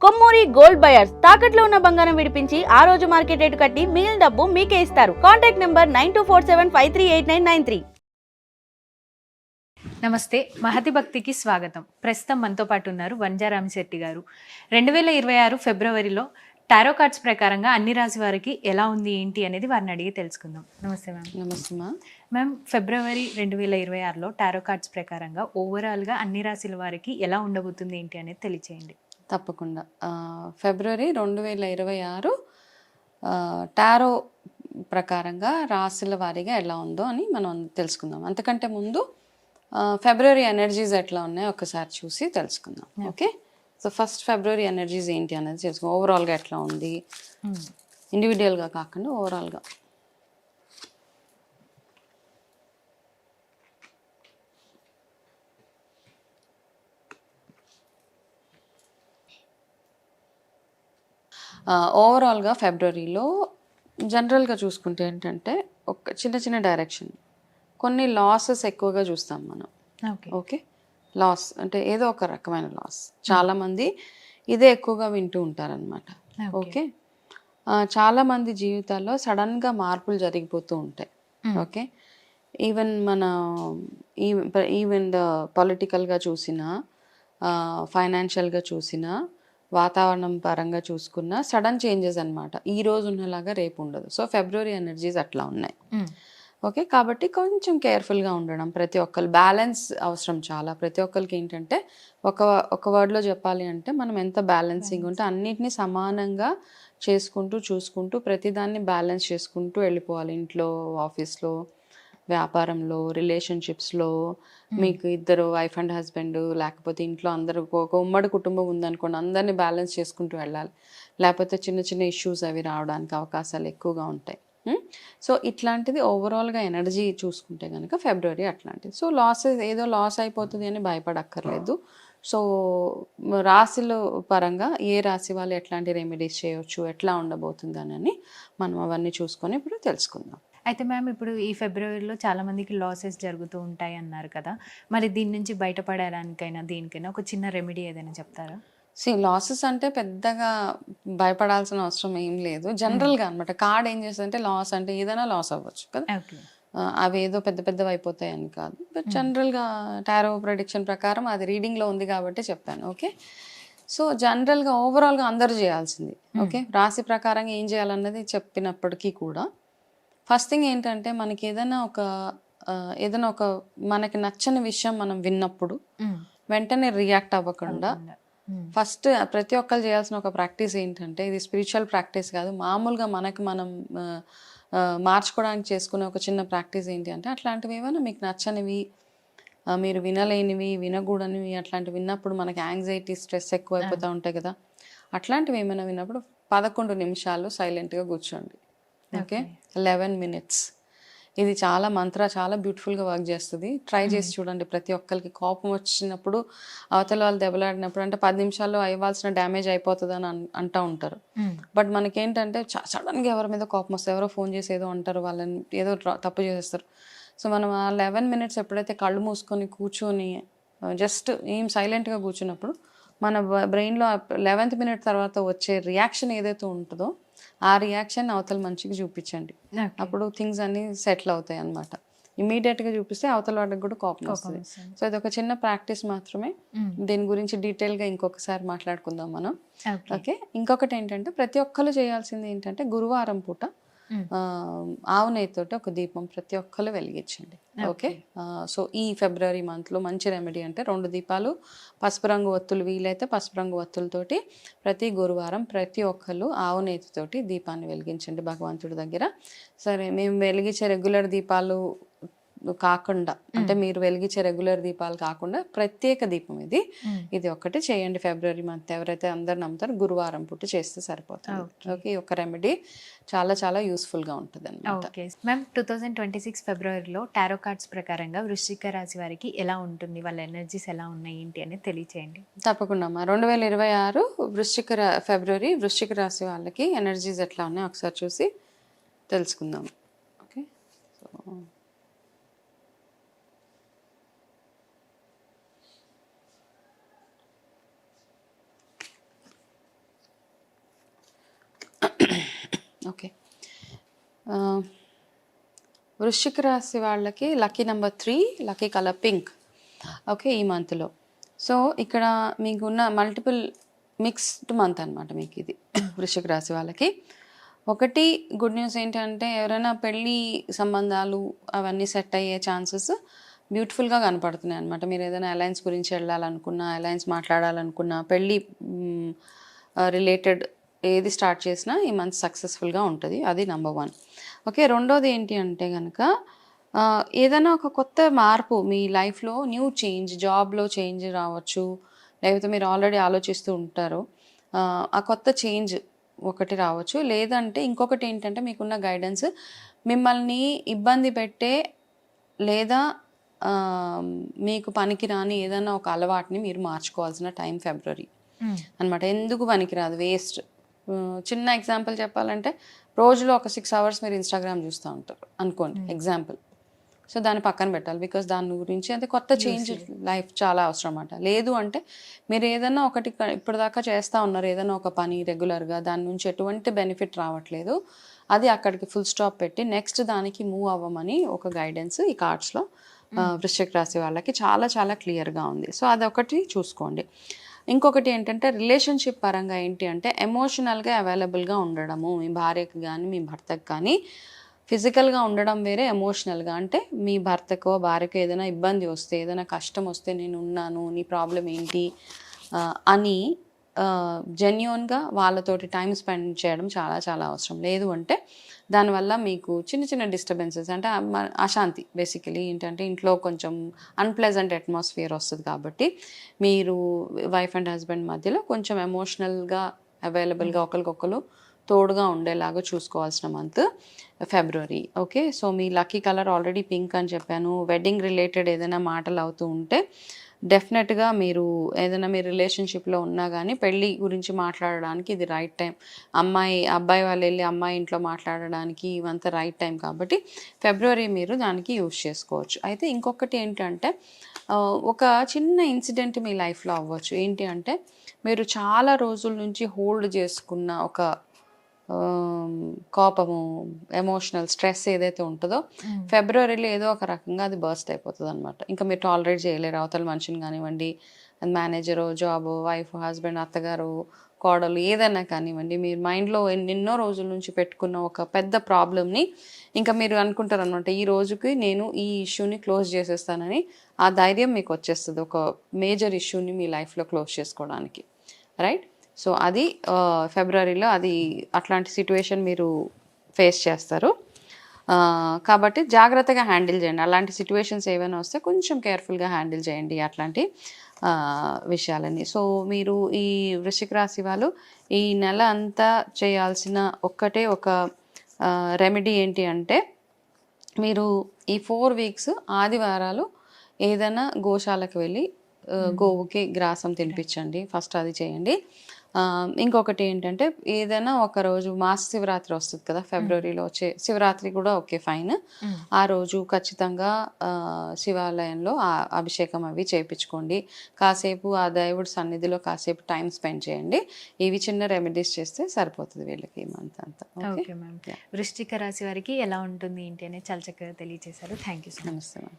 Kommuri gold buyers తాకట్లో ఉన్న బంగారం విడిపించి ఆ రోజు మార్కెట్ రేటు కట్టి మిగిలిన డబ్బు మీకే ఇస్తారు. Contact number 9247538993. నమస్తే, మహతి భక్తికి స్వాగతం. ప్రస్తుతం మనతో పాటు ఉన్నారు వంజారామిశెట్టి గారు. 2026 ఫిబ్రవరిలో టారో కార్డ్స్ ప్రకారంగా అన్ని రాశి వారికి ఎలా ఉంది ఏంటి అనేది వారిని అడిగి తెలుసుకుందాం. నమస్తే మ్యామ్. నమస్తే మ్యామ్, ఫిబ్రవరి 2026లో టారో కార్డ్స్ ప్రకారంగా ఓవరాల్గా అన్ని రాశుల వారికి ఎలా ఉండబోతుంది ఏంటి అనేది తెలియచేయండి. తప్పకుండా. ఫిబ్రవరి 2026 టారో ప్రకారంగా రాశుల వారీగా ఎలా ఉందో అని మనం తెలుసుకుందాం. అంతకంటే ముందు ఫిబ్రవరి ఎనర్జీస్ ఎట్లా ఉన్నాయో ఒకసారి చూసి తెలుసుకుందాం. ఓకే, సో ఫస్ట్ ఫిబ్రవరి ఎనర్జీస్ ఏంటి అనేది తెలుసుకుందాం. ఓవరాల్గా ఎట్లా ఉంది, ఇండివిజువల్గా కాకుండా ఓవరాల్గా. ఓవరాల్గా ఫిబ్రవరిలో జనరల్గా చూసుకుంటే ఏంటంటే ఒక చిన్న చిన్న డైరెక్షన్, కొన్ని లాసెస్ ఎక్కువగా చూస్తాం మనం. ఓకే, లాస్ అంటే ఏదో ఒక రకమైన లాస్. చాలామంది ఇదే ఎక్కువగా వింటూ ఉంటారనమాట. ఓకే, చాలామంది జీవితాల్లో సడన్గా మార్పులు జరిగిపోతూ ఉంటాయి. ఓకే, ఈవెన్ మన ఈవెన్ పొలిటికల్గా చూసినా, ఫైనాన్షియల్గా చూసినా, వాతావరణం పరంగా చూసుకున్న సడన్ చేంజెస్ అనమాట. ఈ రోజు ఉన్నలాగా రేపు ఉండదు. సో ఫిబ్రవరి ఎనర్జీస్ అట్లా ఉన్నాయి. ఓకే, కాబట్టి కొంచెం కేర్ఫుల్గా ఉండడం. ప్రతి ఒక్కరు బ్యాలెన్స్ అవసరం చాలా. ప్రతి ఒక్కరికి ఏంటంటే ఒక వర్డ్లో చెప్పాలి అంటే మనం ఎంత బ్యాలెన్సింగ్ ఉంటే అన్నిటినీ సమానంగా చేసుకుంటూ చూసుకుంటూ ప్రతిదాన్ని బ్యాలెన్స్ చేసుకుంటూ వెళ్ళిపోవాలి. ఇంట్లో, ఆఫీస్లో, వ్యాపారంలో, రిలేషన్షిప్స్లో. మీకు ఇద్దరు వైఫ్ అండ్ హస్బెండ్, లేకపోతే ఇంట్లో అందరూ ఒక ఉమ్మడి కుటుంబం ఉందనుకోండి, అందరినీ బ్యాలెన్స్ చేసుకుంటూ వెళ్ళాలి. లేకపోతే చిన్న చిన్న ఇష్యూస్ అవి రావడానికి అవకాశాలు ఎక్కువగా ఉంటాయి. సో ఇట్లాంటిది ఓవరాల్గా ఎనర్జీ చూసుకుంటే కనుక ఫిబ్రవరి అట్లాంటిది. సో లాసెస్ ఏదో లాస్ అయిపోతుంది అని భయపడక్కర్లేదు. సో రాశుల పరంగా ఏ రాశి వాళ్ళు ఎట్లాంటి రెమెడీస్ చేయవచ్చు, ఎట్లా ఉండబోతుంది అని మనం అవన్నీ చూసుకొని ఇప్పుడు తెలుసుకుందాం. అయితే మ్యామ్, ఇప్పుడు ఈ ఫిబ్రవరిలో చాలా మందికి లాసెస్ జరుగుతూ ఉంటాయి అన్నారు కదా, మరి దీని నుంచి బయటపడడానికైనా దీనికైనా ఒక చిన్న రెమెడీ ఏదైనా చెప్తారా? లాసెస్ అంటే పెద్దగా భయపడాల్సిన అవసరం ఏం లేదు. జనరల్గా అనమాట. కార్డ్ ఏం చేస్తుందంటే లాస్ అంటే ఏదైనా లాస్ అవ్వచ్చు కదా. అవి ఏదో పెద్ద పెద్దవి అయిపోతాయి అని కాదు. బట్ జనరల్గా టారో ప్రెడిక్షన్ ప్రకారం అది రీడింగ్లో ఉంది కాబట్టి చెప్పాను. ఓకే, సో జనరల్గా ఓవరాల్గా అందరూ చేయాల్సింది. ఓకే, రాశి ప్రకారంగా ఏం చేయాలన్నది చెప్పినప్పటికీ కూడా ఫస్ట్ థింగ్ ఏంటంటే మనకి ఏదైనా ఒక మనకి నచ్చని విషయం మనం విన్నప్పుడు వెంటనే రియాక్ట్ అవ్వకుండా ఫస్ట్ ప్రతి ఒక్కరు చేయాల్సిన ఒక ప్రాక్టీస్ ఏంటంటే, ఇది స్పిరిచువల్ ప్రాక్టీస్ కాదు, మామూలుగా మనకి మనం మార్చుకోవడానికి చేసుకునే ఒక చిన్న ప్రాక్టీస్ ఏంటి అంటే, అట్లాంటివి ఏమైనా మీకు నచ్చనివి, మీరు వినలేనివి, వినకూడనివి అట్లాంటివి విన్నప్పుడు మనకి యాంగ్జైటీ, స్ట్రెస్ ఎక్కువ అయిపోతూ ఉంటాయి కదా. అట్లాంటివి ఏమైనా విన్నప్పుడు 11 నిమిషాలు సైలెంట్గా కూర్చోండి. Okay, 11 minutes. ఇది చాలా చాలా బ్యూటిఫుల్గా వర్క్ చేస్తుంది. ట్రై చేసి చూడండి. ప్రతి ఒక్కరికి కోపం వచ్చినప్పుడు, అవతల వాళ్ళు దెబ్బలాడినప్పుడు అంటే 10 నిమిషాల్లో అవ్వాల్సిన డ్యామేజ్ అయిపోతుంది అని అంటూ ఉంటారు. బట్ మనకేంటంటే సడన్గా ఎవరి మీద కోపం వస్తే, ఎవరో ఫోన్ చేసి ఏదో అంటారు, వాళ్ళని ఏదో తప్పు చేసేస్తారు. సో మనం ఆ 11 minutes ఎప్పుడైతే కళ్ళు మూసుకొని కూర్చొని జస్ట్ ఏం సైలెంట్గా కూర్చున్నప్పుడు మన బ్రెయిన్లో 11th minute తర్వాత వచ్చే రియాక్షన్ ఏదైతే ఉంటుందో ఆ రియాక్షన్ అవతల మనిషికి చూపించండి. అప్పుడు థింగ్స్ అన్ని సెటిల్ అవుతాయి అనమాట. ఇమీడియట్గా చూపిస్తే అవతల వాడికి కూడా కోపం వస్తుంది. సో ఇది ఒక చిన్న ప్రాక్టీస్ మాత్రమే. దీని గురించి డీటెయిల్గా ఇంకొకసారి మాట్లాడుకుందాం మనం. ఓకే, ఇంకొకటి ఏంటంటే ప్రతి ఒక్కరు చేయాల్సింది ఏంటంటే గురువారం పూట ఆవు నెయ్యితోటి ఒక దీపం ప్రతి ఒక్కరు వెలిగించండి. ఓకే, సో ఈ ఫిబ్రవరి మంత్లో మంచి రెమెడీ అంటే 2 దీపాలు, పసుపు రంగు ఒత్తులు, వీలైతే పసుపు రంగు ఒత్తులతోటి ప్రతి గురువారం ప్రతి ఒక్కరు ఆవు నెయ్యితోటి దీపాన్ని వెలిగించండి భగవంతుడి దగ్గర. సరే, మేము వెలిగించే రెగ్యులర్ దీపాలు కాకుండా, అంటే మీరు వెలిగించే రెగ్యులర్ దీపాలు కాకుండా ప్రత్యేక దీపం ఇది ఒక్కటి చేయండి ఫిబ్రవరి మంత్. ఎవరైతే అందరు నమ్ముతారో గురువారం పూట చేస్తే సరిపోతుంది. ఓకే, ఒక రెమెడీ చాలా యూస్ఫుల్గా ఉంటుంది అనమాట. ఓకే మ్యామ్, 2026 ఫిబ్రవరిలో టారో కార్డ్స్ ప్రకారంగా వృశ్చిక రాశి వారికి ఎలా ఉంటుంది, వాళ్ళ ఎనర్జీస్ ఎలా ఉన్నాయి ఏంటి అనేది తెలియచేయండి. తప్పకుండా అమ్మా. 2026 ఫిబ్రవరి వృశ్చిక రాశి వాళ్ళకి ఎనర్జీస్ ఎట్లా ఉన్నాయో ఒకసారి చూసి తెలుసుకుందాం. Okay, so okay. వృశ్చిక రాశి వాళ్ళకి lucky number 3, lucky colour pink. Okay, ఈ మంత్లో. సో ఇక్కడ మీకున్న మల్టిపుల్ మిక్స్డ్ మంత్ అనమాట మీకు ఇది వృశ్చిక రాశి వాళ్ళకి. ఒకటి గుడ్ న్యూస్ ఏంటంటే ఎవరైనా పెళ్ళి సంబంధాలు అవన్నీ సెట్ అయ్యే ఛాన్సెస్ బ్యూటిఫుల్గా కనపడుతున్నాయి అనమాట. మీరు ఏదైనా అలయన్స్ గురించి వెళ్ళాలనుకున్నా, అలయన్స్ మాట్లాడాలనుకున్నా, పెళ్ళి రిలేటెడ్ ఏది స్టార్ట్ చేసినా ఈ మంత్ సక్సెస్ఫుల్గా ఉంటుంది. అది నెంబర్ 1. ఓకే, రెండోది ఏంటి అంటే కనుక ఏదైనా ఒక కొత్త మార్పు మీ లైఫ్లో, న్యూ చేంజ్, జాబ్లో చేంజ్ రావచ్చు, లేకపోతే మీరు ఆల్రెడీ ఆలోచిస్తూ ఉంటారు, ఆ కొత్త చేంజ్ ఒకటి రావచ్చు. లేదంటే ఇంకొకటి ఏంటంటే మీకున్న గైడెన్స్ మిమ్మల్ని ఇబ్బంది పెట్టే లేదా మీకు పనికిరాని ఏదైనా ఒక అలవాటుని మీరు మార్చుకోవాల్సిన టైం ఫిబ్రవరి అనమాట. ఎందుకు పనికిరాదు, వేస్ట్. చిన్న ఎగ్జాంపుల్ చెప్పాలంటే రోజులో ఒక 6 hours మీరు ఇన్స్టాగ్రామ్ చూస్తూ ఉంటారు అనుకోండి, ఎగ్జాంపుల్. సో దాన్ని పక్కన పెట్టాలి, బికాస్ దాని గురించి అంటే కొత్త చేంజ్ లైఫ్ చాలా అవసరం అన్నమాట. లేదు అంటే మీరు ఏదైనా ఒకటి ఇప్పటిదాకా చేస్తూ ఉన్నారు, ఏదైనా ఒక పని రెగ్యులర్గా, దాని నుంచి ఎటువంటి బెనిఫిట్ రావట్లేదు, అది అక్కడికి ఫుల్ స్టాప్ పెట్టి నెక్స్ట్ దానికి మూవ్ అవ్వమని ఒక గైడెన్స్ ఈ కార్డ్స్లో వృశ్చిక రాశి వాళ్ళకి చాలా చాలా క్లియర్గా ఉంది. సో అదొకటి చూసుకోండి. ఇంకొకటి ఏంటంటే రిలేషన్షిప్ పరంగా ఏంటి అంటే ఎమోషనల్గా అవైలబుల్గా ఉండడము, మీ భార్యకి కానీ మీ భర్తకు కానీ. ఫిజికల్గా ఉండడం వేరే, ఎమోషనల్గా అంటే మీ భర్తకో భార్యకో ఏదైనా ఇబ్బంది వస్తే, ఏదైనా కష్టం వస్తే నేను ఉన్నాను, నీ ప్రాబ్లం ఏంటి అని జెన్యూన్గా వాళ్ళతోటి టైం స్పెండ్ చేయడం చాలా చాలా అవసరం. లేదు అంటే దానివల్ల మీకు చిన్న చిన్న డిస్టర్బెన్సెస్ అంటే అశాంతి, బేసికలీ ఏంటంటే ఇంట్లో కొంచెం అన్ప్లెజెంట్ అట్మాస్ఫియర్ వస్తుంది. కాబట్టి మీరు వైఫ్ అండ్ హస్బెండ్ మధ్యలో కొంచెం ఎమోషనల్గా అవైలబుల్గా ఒకరికొకరు తోడుగా ఉండేలాగా చూసుకోవాల్సిన మంత్ ఫిబ్రవరి. ఓకే, సో మీ లక్కీ కలర్ ఆల్రెడీ పింక్ అని చెప్పాను. వెడ్డింగ్ రిలేటెడ్ ఏదైనా మాటలు అవుతూ ఉంటే డెఫినెట్గా మీరు ఏదైనా మీ రిలేషన్షిప్లో ఉన్నా కానీ పెళ్ళి గురించి మాట్లాడడానికి ఇది రైట్ టైం. అబ్బాయి వాళ్ళు వెళ్ళి అమ్మాయి ఇంట్లో మాట్లాడడానికి ఇవంతా రైట్ టైం. కాబట్టి ఫిబ్రవరి మీరు దానికి యూజ్ చేసుకోవచ్చు. అయితే ఇంకొకటి ఏంటంటే ఒక చిన్న ఇన్సిడెంట్ మీ లైఫ్లో అవ్వచ్చు. ఏంటి అంటే మీరు చాలా రోజుల నుంచి హోల్డ్ చేసుకున్న ఒక కోపము, ఎమోషనల్ స్ట్రెస్ ఏదైతే ఉంటుందో ఫిబ్రవరిలో ఏదో ఒక రకంగా అది బర్స్ట్ అయిపోతుంది అనమాట. ఇంకా మీరు టాలరేట్ చేయలేరు. అవతల మనిషిని కానివ్వండి, మేనేజరు, జాబు, వైఫ్, హస్బెండ్, అత్తగారు, కోడలు, ఏదైనా కానివ్వండి, మీరు మైండ్లో ఎన్నెన్నో రోజుల నుంచి పెట్టుకున్న ఒక పెద్ద ప్రాబ్లమ్ని ఇంకా మీరు అనుకుంటారు అనమాట, ఈ రోజుకి నేను ఈ ఇష్యూని క్లోజ్ చేసేస్తానని. ఆ ధైర్యం మీకు వచ్చేస్తుంది ఒక మేజర్ ఇష్యూని మీ లైఫ్లో క్లోజ్ చేసుకోవడానికి. రైట్, సో అది ఫిబ్రవరిలో అది అట్లాంటి సిట్యుయేషన్ మీరు ఫేస్ చేస్తారు. కాబట్టి జాగ్రత్తగా హ్యాండిల్ చేయండి. అలాంటి సిట్యుయేషన్స్ ఏమైనా వస్తే కొంచెం కేర్ఫుల్గా హ్యాండిల్ చేయండి అట్లాంటి విషయాలని. సో మీరు ఈ వృశ్చిక రాశి వాళ్ళు ఈ నెల అంతా చేయాల్సిన ఒక్కటే ఒక రెమెడీ ఏంటి అంటే మీరు ఈ 4 weeks ఆదివారాలు ఏదైనా గోశాలకు వెళ్ళి గోవుకి గ్రాసం తినిపించండి. ఫస్ట్ అది చేయండి. ఇంకొకటి ఏంటంటే ఏదైనా ఒక రోజు మాస శివరాత్రి వస్తుంది కదా ఫిబ్రవరిలో వచ్చే శివరాత్రి కూడా ఓకే ఫైన్. ఆ రోజు ఖచ్చితంగా శివాలయంలో అభిషేకం అవి చేయించుకోండి. కాసేపు ఆ దేవుడి సన్నిధిలో కాసేపు టైం స్పెండ్ చేయండి. ఇవి చిన్న రెమెడీస్ చేస్తే సరిపోతుంది వీళ్ళకి ఈ మంత్ అంతా. ఓకే మ్యామ్, వృశ్చిక రాశి వారికి ఎలా ఉంటుంది ఏంటి అనేది చాలా చక్కగా తెలియజేశారు. Thank you so much. నమస్తే మ్యామ్.